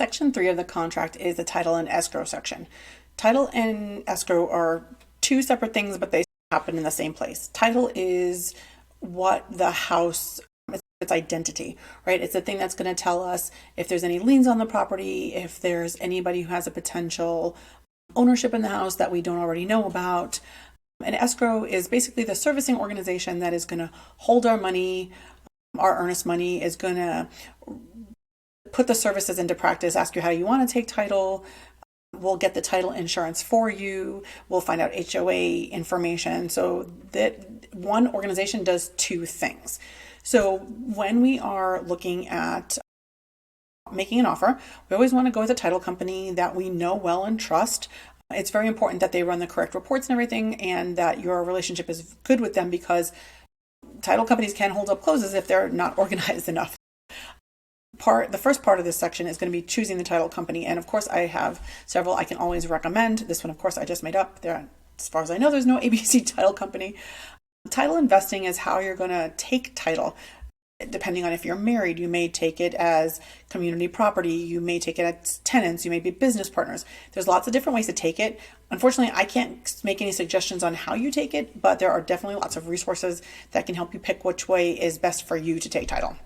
Section 3 of the contract is the title and escrow section. Title and escrow are two separate things, but they happen in the same place. Title is what the house, its identity, right? It's the thing that's going to tell us if there's any liens on the property, if there's anybody who has a potential ownership in the house that we don't already know about. And escrow is basically the servicing organization that is going to hold our money. Our earnest money is going to put the services into practice, ask you how you want to take title. We'll get the title insurance for you. We'll find out HOA information. So that one organization does two things. So when we are looking at making an offer, we always want to go with a title company that we know well and trust. It's very important that they run the correct reports and everything, and that your relationship is good with them, because title companies can hold up closes if they're not organized enough. The first part of this section is going to be choosing the title company. And of course, I have several I can always recommend. This one, of course, I just made up. There, as far as I know, there's no ABC title company. Title investing is how you're going to take title. Depending on if you're married, you may take it as community property, you may take it as tenants, you may be business partners. There's lots of different ways to take it. Unfortunately, I can't make any suggestions on how you take it, but there are definitely lots of resources that can help you pick which way is best for you to take title.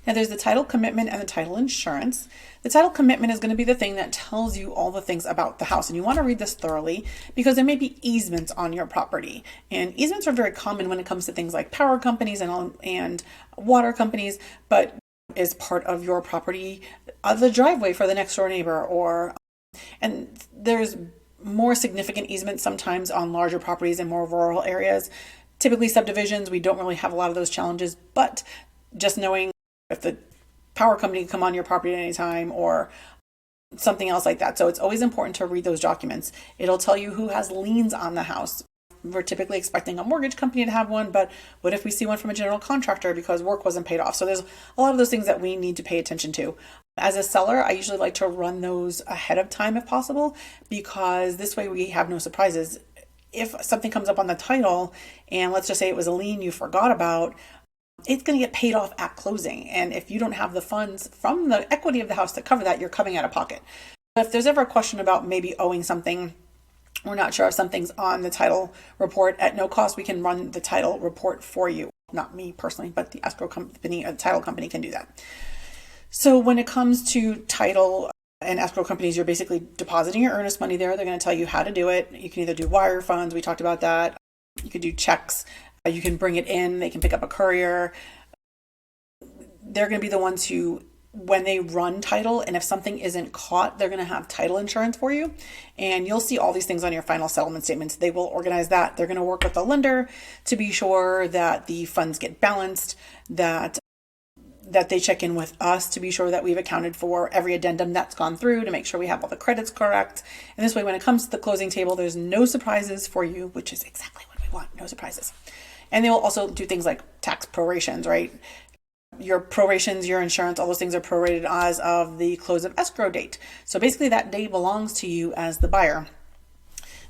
Now there's the title commitment and the title insurance. The title commitment is going to be the thing that tells you all the things about the house. And you want to read this thoroughly, because there may be easements on your property. And easements are very common when it comes to things like power companies and water companies, but is part of your property, the driveway for the next door neighbor, and there's more significant easements sometimes on larger properties in more rural areas. Typically subdivisions, we don't really have a lot of those challenges, but just knowing if the power company can come on your property at any time or something else like that. So it's always important to read those documents. It'll tell you who has liens on the house. We're typically expecting a mortgage company to have one, but what if we see one from a general contractor because work wasn't paid off? So there's a lot of those things that we need to pay attention to. As a seller, I usually like to run those ahead of time if possible, because this way we have no surprises. If something comes up on the title, and let's just say it was a lien you forgot about, it's going to get paid off at closing. And if you don't have the funds from the equity of the house to cover that, you're coming out of pocket. If there's ever a question about maybe owing something, we're not sure if something's on the title report, at no cost, we can run the title report for you. Not me personally, but the escrow company or the title company can do that. So when it comes to title and escrow companies, you're basically depositing your earnest money there. They're going to tell you how to do it. You can either do wire funds. We talked about that. You could do checks. You can bring it in, they can pick up a courier. They're going to be the ones who, when they run title, and if something isn't caught, they're going to have title insurance for you. And you'll see all these things on your final settlement statements. They will organize that. They're going to work with the lender to be sure that the funds get balanced, that they check in with us to be sure that we've accounted for every addendum that's gone through, to make sure we have all the credits correct. And this way, when it comes to the closing table, there's no surprises for you, which is exactly what we want, no surprises. And they will also do things like tax prorations, right? Your prorations, your insurance, all those things are prorated as of the close of escrow date. So basically that date belongs to you as the buyer.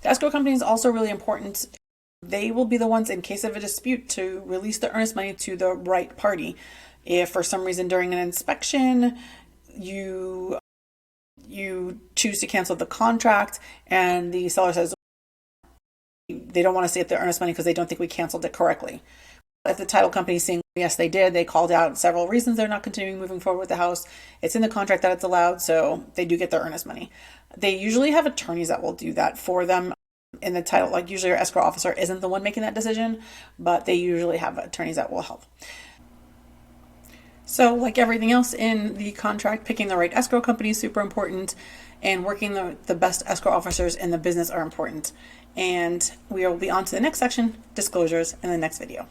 The escrow company is also really important. They will be the ones, in case of a dispute, to release the earnest money to the right party. If for some reason during an inspection you choose to cancel the contract and the seller says they don't want to see the earnest money because they don't think we canceled it correctly. If the title company is saying, yes, they did, they called out several reasons they're not continuing moving forward with the house. It's in the contract that it's allowed, so they do get their earnest money. They usually have attorneys that will do that for them in the title. Like usually your escrow officer isn't the one making that decision, but they usually have attorneys that will help. So like everything else in the contract, picking the right escrow company is super important, and working the best escrow officers in the business are important. And we will be on to the next section, disclosures, in the next video.